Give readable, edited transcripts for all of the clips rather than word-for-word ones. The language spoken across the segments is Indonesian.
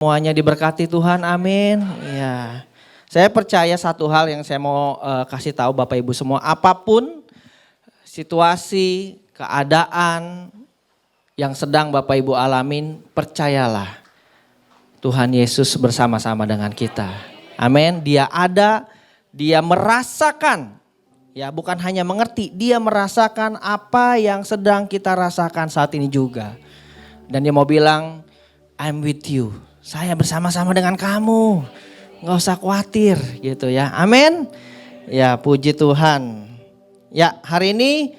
Semuanya diberkati Tuhan, amin. Ya, saya percaya satu hal yang saya mau kasih tahu Bapak Ibu semua, apapun situasi, keadaan yang sedang Bapak Ibu alamin, percayalah Tuhan Yesus bersama-sama dengan kita. Amin. Dia ada, dia merasakan, ya bukan hanya mengerti, dia merasakan apa yang sedang kita rasakan saat ini juga. Dan dia mau bilang, I'm with you. Saya bersama-sama dengan kamu, nggak usah khawatir gitu ya, amin. Ya puji Tuhan. Ya hari ini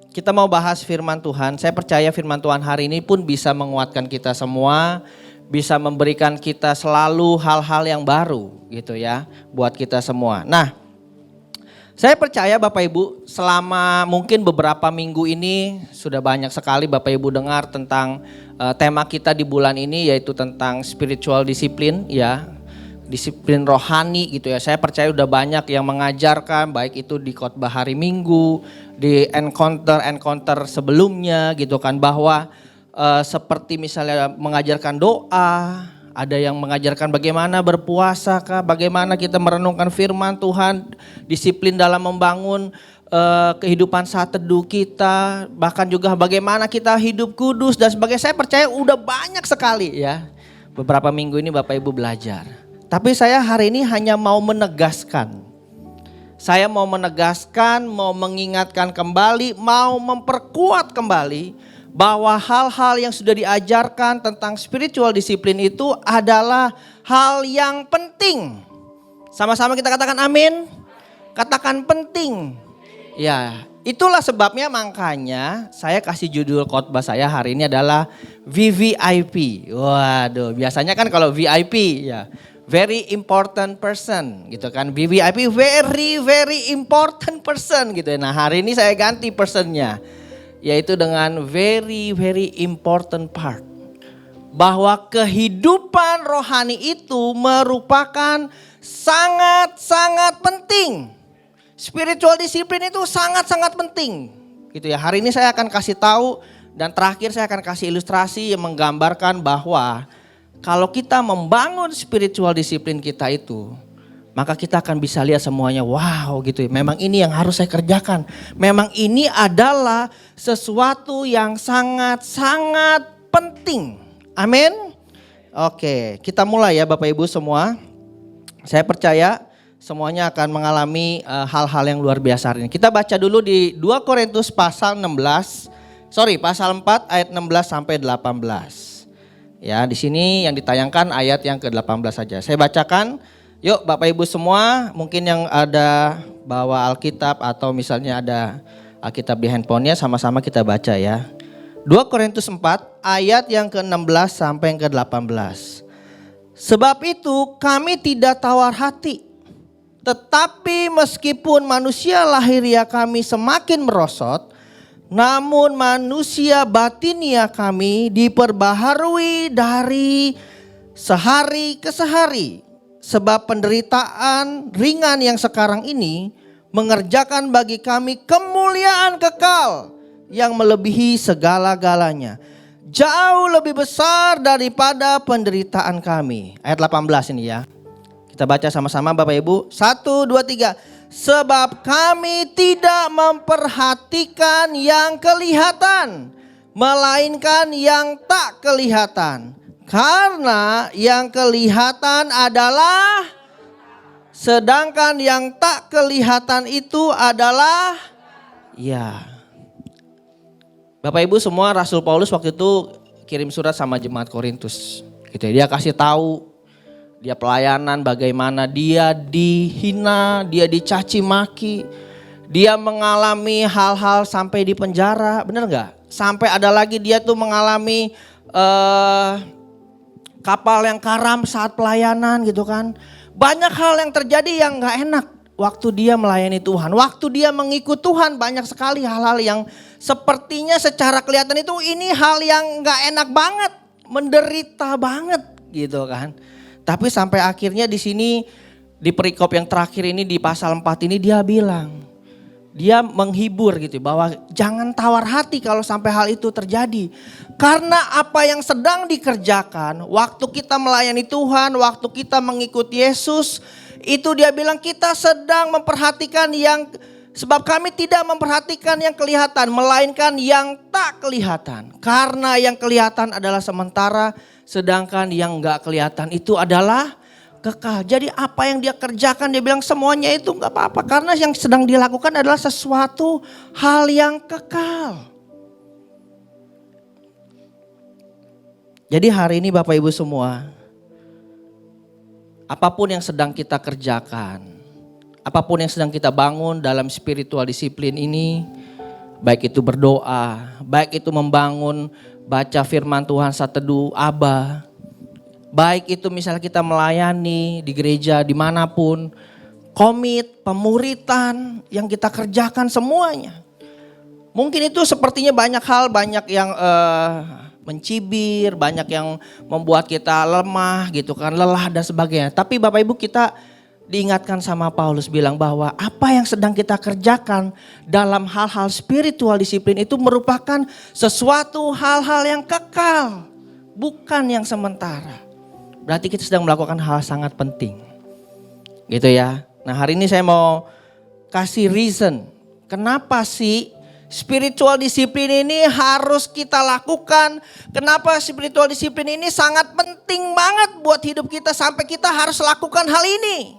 kita mau bahas firman Tuhan. Saya percaya firman Tuhan hari ini pun bisa menguatkan kita semua, bisa memberikan kita selalu hal-hal yang baru gitu ya, buat kita semua. Nah, saya percaya Bapak Ibu selama mungkin beberapa minggu ini sudah banyak sekali Bapak Ibu dengar tentang tema kita di bulan ini, yaitu tentang spiritual disiplin ya, disiplin rohani gitu ya. Saya percaya udah banyak yang mengajarkan, baik itu di khotbah hari Minggu, di encounter sebelumnya gitu kan, bahwa seperti misalnya mengajarkan doa, ada yang mengajarkan bagaimana berpuasa kah, bagaimana kita merenungkan firman Tuhan, disiplin dalam membangun kehidupan saat teduh kita, bahkan juga bagaimana kita hidup kudus dan sebagainya. Saya percaya udah banyak sekali ya. Beberapa minggu ini Bapak Ibu belajar. Tapi saya hari ini hanya mau menegaskan. Saya mau menegaskan, mau mengingatkan kembali, mau memperkuat kembali bahwa hal-hal yang sudah diajarkan tentang spiritual disiplin itu adalah hal yang penting. Sama-sama kita katakan amin. Katakan penting. Ya, itulah sebabnya makanya saya kasih judul khotbah saya hari ini adalah VVIP. Waduh, biasanya kan kalau VIP ya, very important person gitu kan. VVIP, very important person gitu. Nah hari ini saya ganti personnya, yaitu dengan very important part. Bahwa kehidupan rohani itu merupakan sangat-sangat penting. Spiritual disiplin itu sangat-sangat penting gitu ya. Hari ini saya akan kasih tahu dan terakhir saya akan kasih ilustrasi yang menggambarkan bahwa kalau kita membangun spiritual disiplin kita itu, maka kita akan bisa lihat semuanya wow gitu ya. Memang ini yang harus saya kerjakan. Memang ini adalah sesuatu yang sangat-sangat penting. Amin. Oke, kita mulai ya Bapak Ibu semua. Saya percaya semuanya akan mengalami hal-hal yang luar biasa hari ini. Kita baca dulu di 2 Korintus pasal 4 ayat 16 sampai 18. Ya, di sini yang ditayangkan ayat yang ke-18 saja. Saya bacakan. Yuk Bapak Ibu semua, mungkin yang ada bawa Alkitab atau misalnya ada Alkitab di handphonenya, sama-sama kita baca ya. 2 Korintus 4 ayat yang ke-16 sampai yang ke-18. Sebab itu kami tidak tawar hati. Tetapi meskipun manusia lahiriah kami semakin merosot, namun manusia batinia kami diperbaharui dari sehari ke sehari. Sebab penderitaan ringan yang sekarang ini mengerjakan bagi kami kemuliaan kekal yang melebihi segala-galanya. Jauh lebih besar daripada penderitaan kami. Ayat 18 ini ya. Kita baca sama-sama Bapak Ibu. 1, 2, 3. Sebab kami tidak memperhatikan yang kelihatan, melainkan yang tak kelihatan. Karena yang kelihatan adalah, sedangkan yang tak kelihatan itu adalah, ya. Bapak Ibu semua, Rasul Paulus waktu itu kirim surat sama jemaat Korintus. Gitu ya, dia kasih tahu. Dia pelayanan bagaimana dia dihina, dia dicaci maki, dia mengalami hal-hal sampai di penjara, bener gak? Sampai ada lagi dia tuh mengalami kapal yang karam saat pelayanan gitu kan. Banyak hal yang terjadi yang gak enak waktu dia melayani Tuhan. Waktu dia mengikut Tuhan banyak sekali hal-hal yang sepertinya secara kelihatan itu ini hal yang gak enak banget, menderita banget gitu kan. Tapi sampai akhirnya di sini di perikop yang terakhir ini di pasal 4 ini dia bilang dia menghibur gitu bahwa jangan tawar hati kalau sampai hal itu terjadi. Karena apa yang sedang dikerjakan, waktu kita melayani Tuhan, waktu kita mengikuti Yesus, itu dia bilang kita sedang memperhatikan yang, sebab kami tidak memperhatikan yang kelihatan, melainkan yang tak kelihatan. Karena yang kelihatan adalah sementara, sedangkan yang gak kelihatan itu adalah kekal. Jadi apa yang dia kerjakan, dia bilang semuanya itu gak apa-apa. Karena yang sedang dilakukan adalah sesuatu hal yang kekal. Jadi hari ini Bapak Ibu semua, apapun yang sedang kita kerjakan, apapun yang sedang kita bangun dalam spiritual disiplin ini, baik itu berdoa, baik itu membangun, baca firman Tuhan saat teduh, Aba, baik itu misalnya kita melayani di gereja dimanapun, komit, pemuritan yang kita kerjakan semuanya. Mungkin itu sepertinya banyak hal, banyak yang mencibir, banyak yang membuat kita lemah gitu kan, lelah dan sebagainya. Tapi Bapak Ibu kita diingatkan sama Paulus bilang bahwa apa yang sedang kita kerjakan dalam hal-hal spiritual disiplin itu merupakan sesuatu hal-hal yang kekal, bukan yang sementara. Berarti kita sedang melakukan hal sangat penting. Gitu ya. Nah hari ini saya mau kasih reason. Kenapa sih spiritual disiplin ini harus kita lakukan? Kenapa spiritual disiplin ini sangat penting banget buat hidup kita sampai kita harus lakukan hal ini?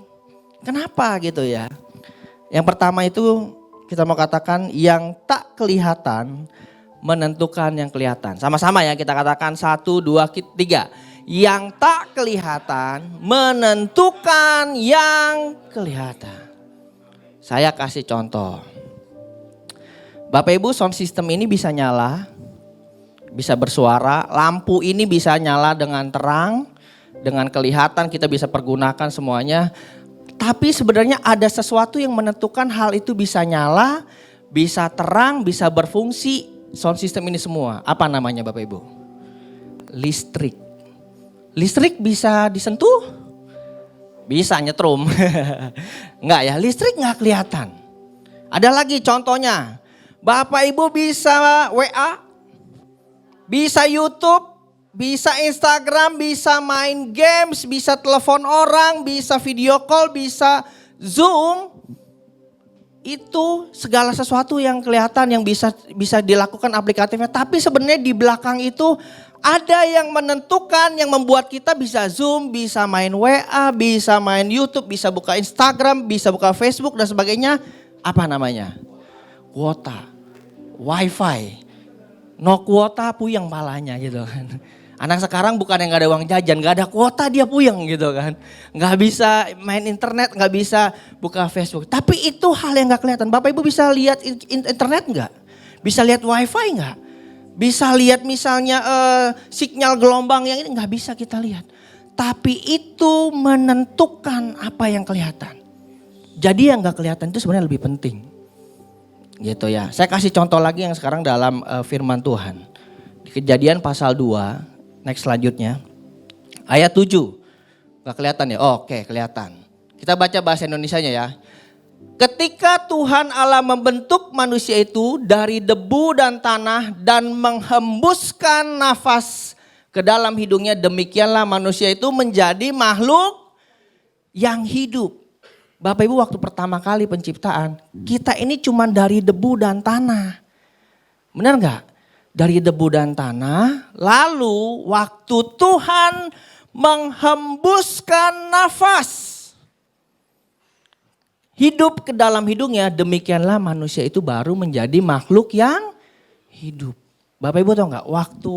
Kenapa gitu ya? Yang pertama itu kita mau katakan yang tak kelihatan menentukan yang kelihatan. Sama-sama ya kita katakan 1, 2, 3. Yang tak kelihatan menentukan yang kelihatan. Saya kasih contoh. Bapak Ibu, sound system ini bisa nyala, bisa bersuara, lampu ini bisa nyala dengan terang, dengan kelihatan kita bisa pergunakan semuanya. Tapi sebenarnya ada sesuatu yang menentukan hal itu bisa nyala, bisa terang, bisa berfungsi, sound system ini semua. Apa namanya Bapak Ibu? Listrik. Listrik bisa disentuh? Bisa nyetrum. Enggak ya, listrik enggak kelihatan. Ada lagi contohnya. Bapak Ibu bisa WA, bisa YouTube, bisa Instagram, bisa main games, bisa telepon orang, bisa video call, bisa Zoom. Itu segala sesuatu yang kelihatan yang bisa dilakukan aplikatifnya. Tapi sebenarnya di belakang itu ada yang menentukan, yang membuat kita bisa Zoom, bisa main WA, bisa main YouTube, bisa buka Instagram, bisa buka Facebook dan sebagainya. Apa namanya? Kuota, WiFi. No kuota puyeng palanya gitu kan. Anak sekarang bukan yang gak ada uang jajan, gak ada kuota dia puyeng gitu kan. Gak bisa main internet, gak bisa buka Facebook. Tapi itu hal yang gak kelihatan. Bapak Ibu bisa lihat internet gak? Bisa lihat WiFi gak? Bisa lihat misalnya sinyal gelombang yang ini gak bisa kita lihat. Tapi itu menentukan apa yang kelihatan. Jadi yang gak kelihatan itu sebenarnya lebih penting. Gitu ya. Saya kasih contoh lagi yang sekarang dalam firman Tuhan. Di Kejadian pasal 2, next selanjutnya. Ayat 7. Gak kelihatan ya? Oh, oke, kelihatan. Kita baca bahasa Indonesianya ya. Ketika Tuhan Allah membentuk manusia itu dari debu dan tanah dan menghembuskan nafas ke dalam hidungnya, demikianlah manusia itu menjadi makhluk yang hidup. Bapak Ibu, waktu pertama kali penciptaan, kita ini cuma dari debu dan tanah. Benar gak? Dari debu dan tanah, lalu waktu Tuhan menghembuskan nafas hidup ke dalam hidungnya, demikianlah manusia itu baru menjadi makhluk yang hidup. Bapak Ibu tahu gak? Waktu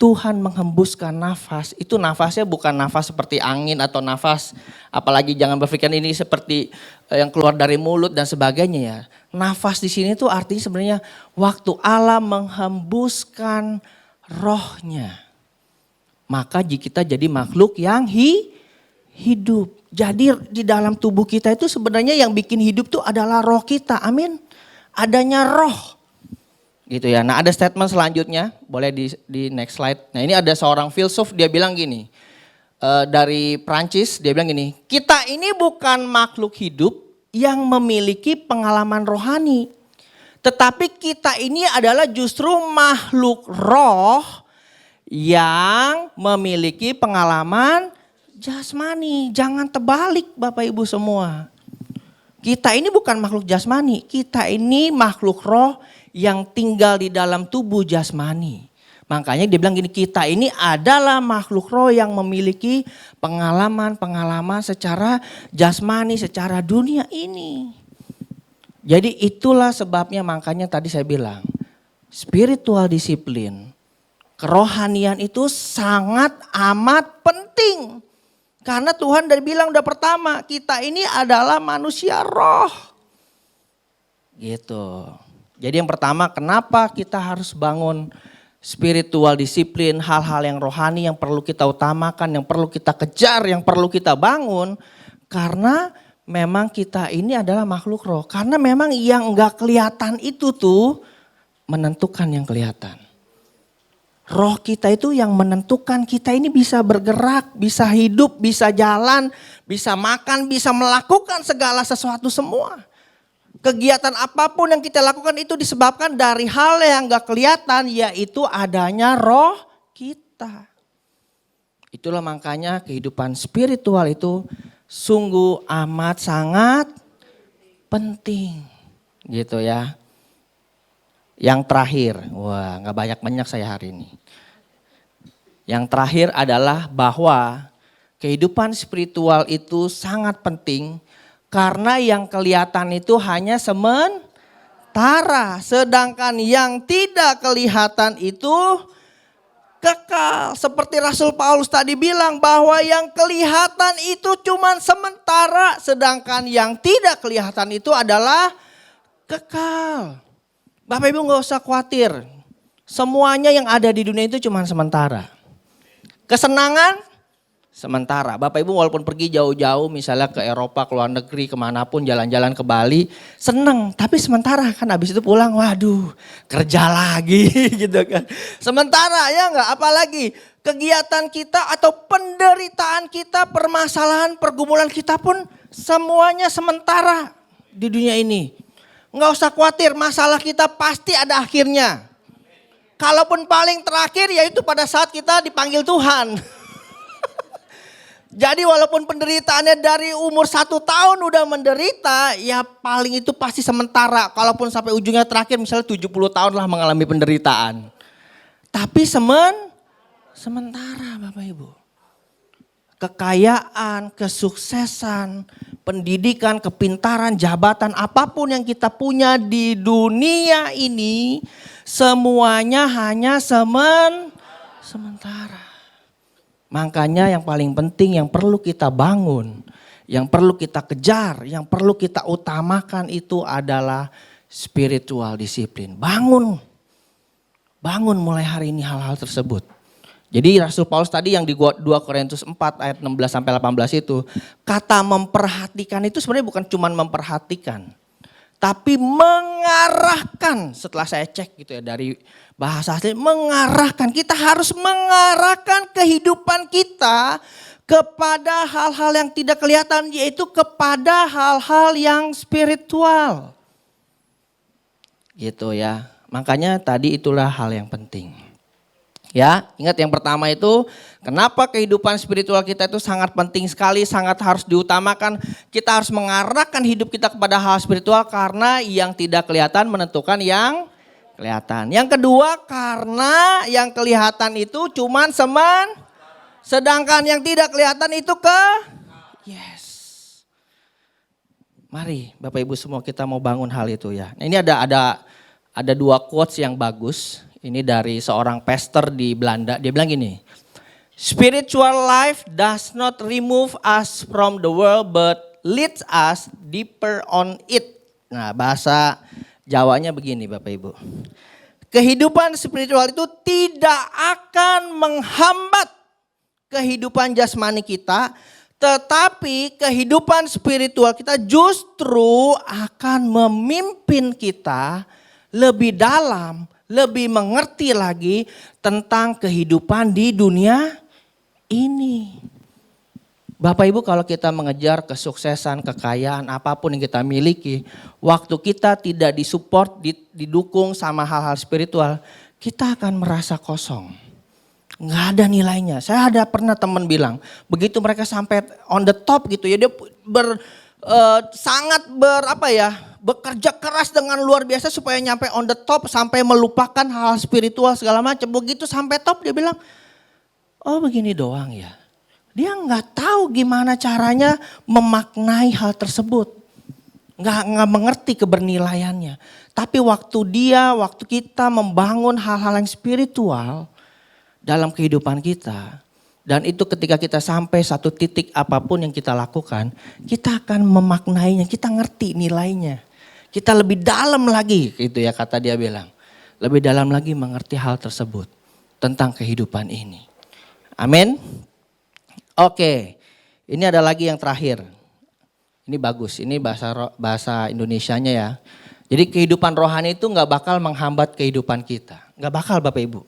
Tuhan menghembuskan nafas, itu nafasnya bukan nafas seperti angin atau nafas, apalagi jangan berpikir ini seperti yang keluar dari mulut dan sebagainya ya. Nafas di sini tuh artinya sebenarnya waktu Allah menghembuskan rohnya, maka kita jadi makhluk yang hidup. Jadi di dalam tubuh kita itu sebenarnya yang bikin hidup tuh adalah roh kita. Amin. Adanya roh. Gitu ya. Nah ada statement selanjutnya. Boleh di next slide. Nah ini ada seorang filsuf, dia bilang gini. Dari Prancis, dia bilang gini. Kita ini bukan makhluk hidup yang memiliki pengalaman rohani. Tetapi kita ini adalah justru makhluk roh yang memiliki pengalaman jasmani. Jangan terbalik Bapak Ibu semua. Kita ini bukan makhluk jasmani, kita ini makhluk roh yang tinggal di dalam tubuh jasmani. Makanya dia bilang gini, kita ini adalah makhluk roh yang memiliki pengalaman-pengalaman secara jasmani, secara dunia ini. Jadi itulah sebabnya makanya tadi saya bilang, spiritual disiplin, kerohanian itu sangat amat penting. Karena Tuhan dari bilang udah pertama, kita ini adalah manusia roh. Gitu. Jadi yang pertama, kenapa kita harus bangun spiritual disiplin, hal-hal yang rohani yang perlu kita utamakan, yang perlu kita kejar, yang perlu kita bangun. Karena memang kita ini adalah makhluk roh. Karena memang yang enggak kelihatan itu tuh menentukan yang kelihatan. Roh kita itu yang menentukan kita ini bisa bergerak, bisa hidup, bisa jalan, bisa makan, bisa melakukan segala sesuatu semua. Kegiatan apapun yang kita lakukan itu disebabkan dari hal yang gak kelihatan, yaitu adanya roh kita. Itulah makanya kehidupan spiritual itu sungguh amat sangat penting. Gitu ya. Yang terakhir, wah gak banyak saya hari ini. Yang terakhir adalah bahwa kehidupan spiritual itu sangat penting karena yang kelihatan itu hanya sementara. Sedangkan yang tidak kelihatan itu kekal. Seperti Rasul Paulus tadi bilang bahwa yang kelihatan itu cuma sementara. Sedangkan yang tidak kelihatan itu adalah kekal. Bapak Ibu gak usah khawatir. Semuanya yang ada di dunia itu cuma sementara. Kesenangan sementara. Bapak Ibu walaupun pergi jauh-jauh misalnya ke Eropa, ke luar negeri, kemanapun jalan-jalan ke Bali. Seneng tapi sementara kan habis itu pulang waduh kerja lagi gitu kan. Sementara ya enggak, apalagi kegiatan kita atau penderitaan kita, permasalahan, pergumulan kita pun semuanya sementara di dunia ini. Enggak usah khawatir, masalah kita pasti ada akhirnya. Kalaupun paling terakhir yaitu pada saat kita dipanggil Tuhan. Jadi walaupun penderitaannya dari umur 1 tahun udah menderita, ya paling itu pasti sementara. Kalaupun sampai ujungnya terakhir misalnya 70 tahun lah mengalami penderitaan. Tapi sementara Bapak Ibu. Kekayaan, kesuksesan, pendidikan, kepintaran, jabatan, apapun yang kita punya di dunia ini, semuanya hanya sementara. Makanya yang paling penting yang perlu kita bangun, yang perlu kita kejar, yang perlu kita utamakan itu adalah spiritual disiplin. Bangun mulai hari ini hal-hal tersebut. Jadi Rasul Paulus tadi yang di 2 Korintus 4 ayat 16 sampai 18 itu, kata memperhatikan itu sebenarnya bukan cuma memperhatikan, tapi mengarahkan. Setelah saya cek gitu ya dari bahasa asli, mengarahkan. Kita harus mengarahkan kehidupan kita kepada hal-hal yang tidak kelihatan, yaitu kepada hal-hal yang spiritual. Gitu ya. Makanya tadi itulah hal yang penting. Ya, ingat yang pertama itu kenapa kehidupan spiritual kita itu sangat penting sekali, sangat harus diutamakan. Kita harus mengarahkan hidup kita kepada hal spiritual karena yang tidak kelihatan menentukan yang kelihatan. Yang kedua karena yang kelihatan itu cuman sedangkan yang tidak kelihatan itu yes. Mari Bapak Ibu semua kita mau bangun hal itu ya. Nah, ini ada 2 quotes yang bagus. Ini dari seorang pastor di Belanda. Dia bilang gini, spiritual life does not remove us from the world but leads us deeper on it. Nah bahasa Jawanya begini Bapak Ibu. Kehidupan spiritual itu tidak akan menghambat kehidupan jasmani kita. Tetapi kehidupan spiritual kita justru akan memimpin kita lebih dalam, lebih mengerti lagi tentang kehidupan di dunia ini. Bapak Ibu, kalau kita mengejar kesuksesan, kekayaan, apapun yang kita miliki, waktu kita tidak disupport, didukung sama hal-hal spiritual, kita akan merasa kosong. Nggak ada nilainya. Saya ada pernah teman bilang, begitu mereka sampai on the top gitu ya, dia sangat bekerja keras dengan luar biasa supaya nyampe on the top, sampai melupakan hal spiritual segala macam. Begitu sampai top dia bilang, oh begini doang ya. Dia nggak tahu gimana caranya memaknai hal tersebut. Nggak mengerti kebernilaiannya. Tapi waktu kita membangun hal-hal yang spiritual dalam kehidupan kita. Dan itu ketika kita sampai satu titik apapun yang kita lakukan, kita akan memaknainya, kita ngerti nilainya. Kita lebih dalam lagi, gitu ya kata dia bilang. Lebih dalam lagi mengerti hal tersebut tentang kehidupan ini. Amin. Oke, ini ada lagi yang terakhir. Ini bagus, ini bahasa Indonesianya ya. Jadi kehidupan rohani itu gak bakal menghambat kehidupan kita. Gak bakal Bapak Ibu.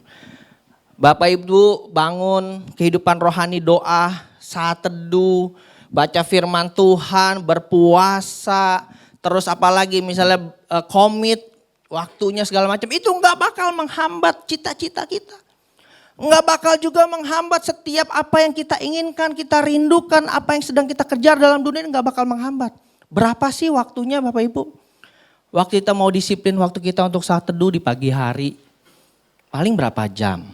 Bapak Ibu bangun kehidupan rohani, doa, saat teduh, baca firman Tuhan, berpuasa, terus apalagi misalnya komit, waktunya segala macam. Itu gak bakal menghambat cita-cita kita. Nggak bakal juga menghambat setiap apa yang kita inginkan, kita rindukan, apa yang sedang kita kejar dalam dunia ini nggak bakal menghambat. Berapa sih waktunya Bapak Ibu? Waktu kita mau disiplin waktu kita untuk saat teduh di pagi hari, paling berapa jam?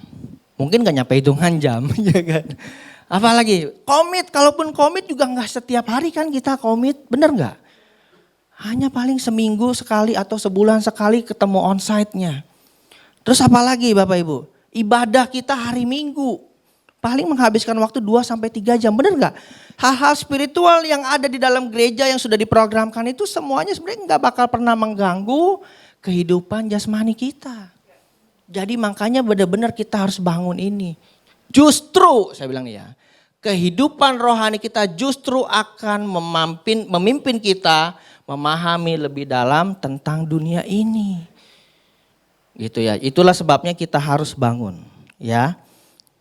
Mungkin nggak nyampe hitungan jam, ya kan? Apalagi komit, kalaupun komit juga nggak setiap hari kan kita komit, bener nggak? Hanya paling seminggu sekali atau sebulan sekali ketemu onsite-nya. Terus apalagi Bapak Ibu? Ibadah kita hari Minggu paling menghabiskan waktu 2-3 jam, benar nggak? Hal-hal spiritual yang ada di dalam gereja yang sudah diprogramkan itu semuanya sebenarnya nggak bakal pernah mengganggu kehidupan jasmani kita. Jadi makanya benar-benar kita harus bangun ini. Justru saya bilang nih ya, kehidupan rohani kita justru akan memimpin kita memahami lebih dalam tentang dunia ini. Gitu ya, itulah sebabnya kita harus bangun ya.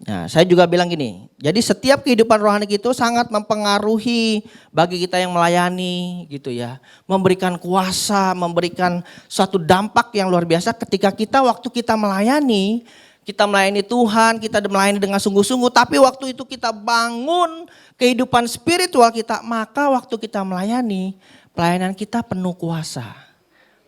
Nah, saya juga bilang gini, jadi setiap kehidupan rohani itu sangat mempengaruhi bagi kita yang melayani gitu ya. Memberikan kuasa, memberikan suatu dampak yang luar biasa ketika waktu kita melayani Tuhan, kita melayani dengan sungguh-sungguh. Tapi waktu itu kita bangun kehidupan spiritual kita, maka waktu kita melayani, pelayanan kita penuh kuasa.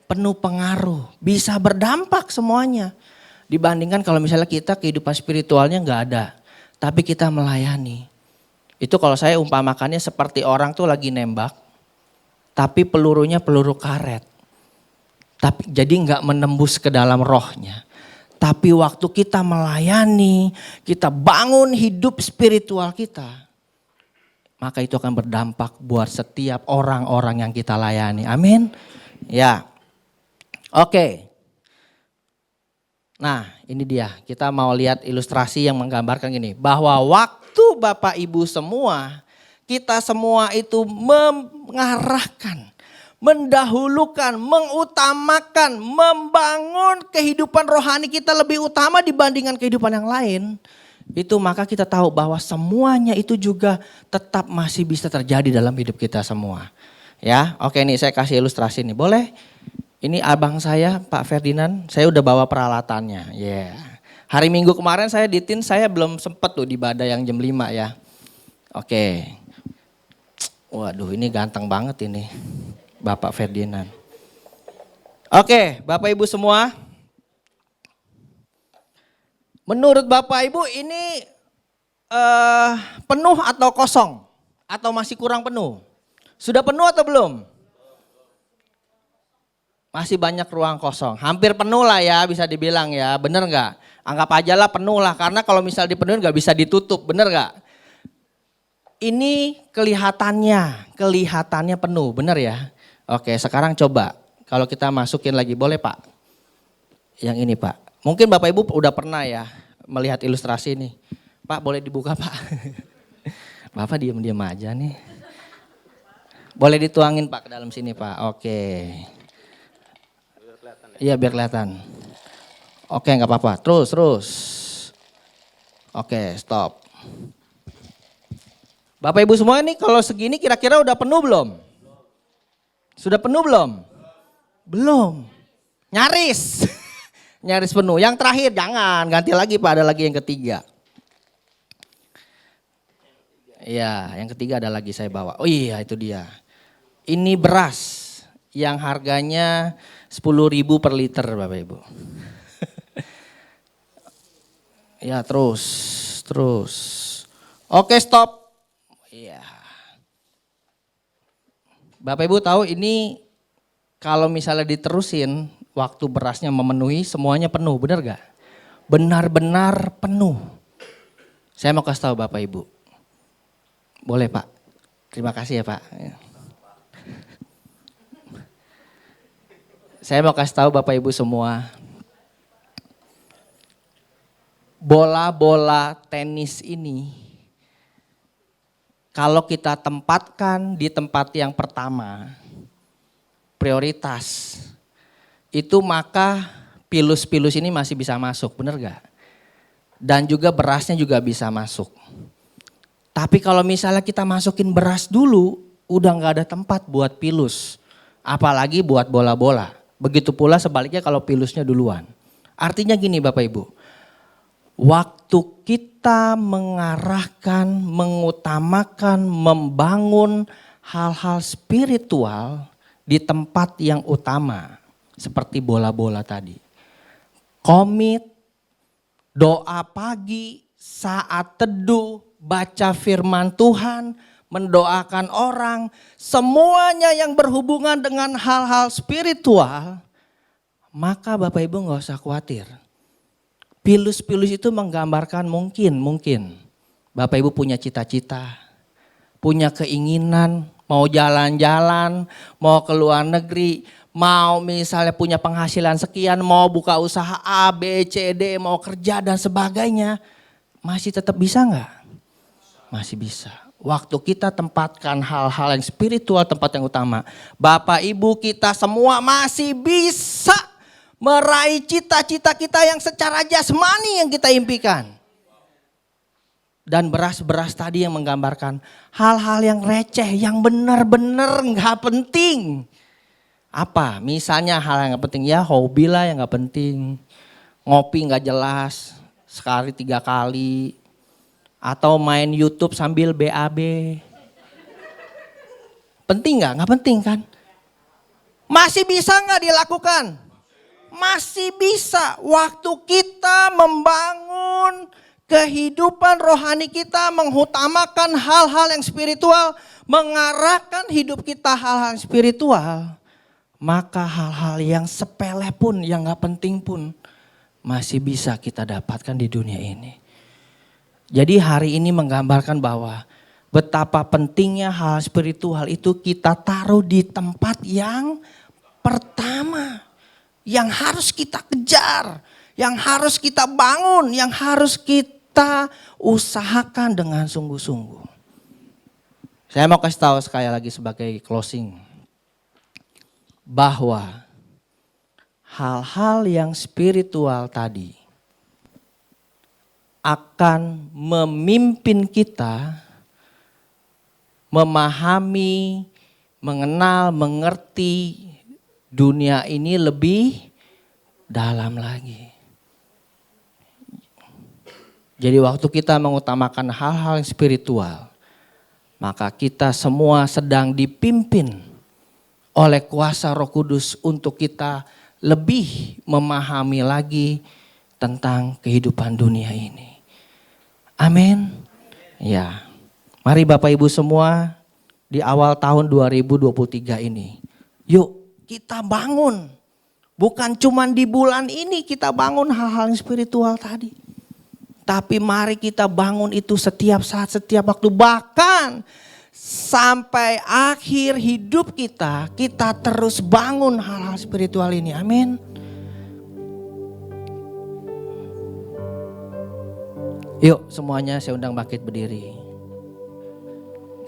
Penuh pengaruh, bisa berdampak semuanya. Dibandingkan kalau misalnya kita kehidupan spiritualnya nggak ada, tapi kita melayani. Itu kalau saya umpamakannya seperti orang tuh lagi nembak, tapi pelurunya peluru karet. Tapi jadi nggak menembus ke dalam rohnya. Tapi waktu kita melayani, kita bangun hidup spiritual kita, maka itu akan berdampak buat setiap orang-orang yang kita layani. Amin. Ya. Oke. Nah ini dia, kita mau lihat ilustrasi yang menggambarkan gini. Bahwa waktu Bapak Ibu semua, kita semua itu mengarahkan, mendahulukan, mengutamakan, membangun kehidupan rohani kita lebih utama dibandingkan kehidupan yang lain. Itu maka kita tahu bahwa semuanya itu juga tetap masih bisa terjadi dalam hidup kita semua. Ya, oke nih saya kasih ilustrasi nih, boleh? Ini abang saya Pak Ferdinand, saya udah bawa peralatannya. Ya. Hari Minggu kemarin saya di TIN, saya belum sempet tuh di Badai yang jam 5 ya. Oke. Waduh ini ganteng banget ini Bapak Ferdinand. Oke Bapak Ibu semua. Menurut Bapak Ibu ini penuh atau kosong? Atau masih kurang penuh? Sudah penuh atau belum? Masih banyak ruang kosong, hampir penuh lah ya bisa dibilang ya, bener gak? Anggap aja lah penuh lah, karena kalau misal dipenuhin gak bisa ditutup, bener gak? Ini kelihatannya penuh, bener ya? Oke sekarang coba, kalau kita masukin lagi boleh Pak? Yang ini Pak, mungkin Bapak Ibu udah pernah ya melihat ilustrasi ini. Pak boleh dibuka Pak? Bapak diam-diam aja nih. Boleh dituangin Pak ke dalam sini Pak, oke. Iya biar kelihatan. Oke nggak apa-apa, terus. Oke stop. Bapak Ibu semua ini kalau segini kira-kira udah penuh belum? Sudah penuh belum? Belum. Nyaris. Nyaris penuh. Yang terakhir jangan, ganti lagi Pak, ada lagi yang ketiga. Iya, yang ketiga ada lagi saya bawa. Oh iya, itu dia. Ini beras yang harganya 10.000 per liter Bapak Ibu. Ya, terus. Oke, stop. Iya. Bapak Ibu tahu ini kalau misalnya diterusin waktu berasnya memenuhi semuanya penuh, benar gak? Benar-benar penuh. Saya mau kasih tahu Bapak Ibu. Boleh Pak? Terima kasih ya Pak. Saya mau kasih tahu Bapak Ibu semua. Bola-bola tenis ini kalau kita tempatkan di tempat yang pertama, prioritas, itu maka pilus-pilus ini masih bisa masuk, benar gak? Dan juga berasnya juga bisa masuk. Tapi kalau misalnya kita masukin beras dulu, udah gak ada tempat buat pilus. Apalagi buat bola-bola. Begitu pula sebaliknya kalau pilusnya duluan. Artinya gini Bapak Ibu, waktu kita mengarahkan, mengutamakan, membangun hal-hal spiritual di tempat yang utama. Seperti bola-bola tadi. Komit, doa pagi, saat teduh, baca firman Tuhan, mendoakan orang. Semuanya yang berhubungan dengan hal-hal spiritual. Maka Bapak Ibu gak usah khawatir. Pilus-pilus itu menggambarkan mungkin. Bapak Ibu punya cita-cita, punya keinginan, mau jalan-jalan, mau ke luar negeri, mau misalnya punya penghasilan sekian, mau buka usaha A, B, C, D, mau kerja dan sebagainya. Masih tetap bisa enggak? Masih bisa. Waktu kita tempatkan hal-hal yang spiritual tempat yang utama. Bapak Ibu kita semua masih bisa meraih cita-cita kita yang secara jasmani yang kita impikan. Dan beras-beras tadi yang menggambarkan hal-hal yang receh, yang benar-benar gak penting. Apa? Misalnya hal yang gak penting, ya hobi lah yang gak penting. Ngopi gak jelas, sekali 3 kali. Atau main YouTube sambil BAB. Penting gak? Gak penting kan? Masih bisa gak dilakukan? Masih bisa. Waktu kita membangun kehidupan rohani kita, mengutamakan hal-hal yang spiritual, mengarahkan hidup kita hal-hal yang spiritual, maka hal-hal yang sepele pun, yang gak penting pun masih bisa kita dapatkan di dunia ini. Jadi hari ini menggambarkan bahwa betapa pentingnya hal spiritual itu kita taruh di tempat yang pertama. Yang harus kita kejar, yang harus kita bangun, yang harus kita usahakan dengan sungguh-sungguh. Saya mau kasih tahu sekali lagi sebagai closing. Bahwa hal-hal yang spiritual tadi akan memimpin kita memahami, mengenal, mengerti dunia ini lebih dalam lagi. Jadi waktu kita mengutamakan hal-hal yang spiritual, maka kita semua sedang dipimpin oleh kuasa Roh Kudus untuk kita lebih memahami lagi tentang kehidupan dunia ini. Amin. Ya, mari Bapak Ibu semua di awal tahun 2023 ini, yuk kita bangun. Bukan cuma di bulan ini kita bangun hal-hal spiritual tadi. Tapi mari kita bangun itu setiap saat, setiap waktu. Bahkan sampai akhir hidup kita, kita terus bangun hal-hal spiritual ini. Amin. Yuk semuanya saya undang bangkit berdiri.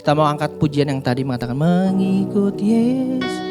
Kita mau angkat pujian yang tadi mengatakan mengikut Yesus.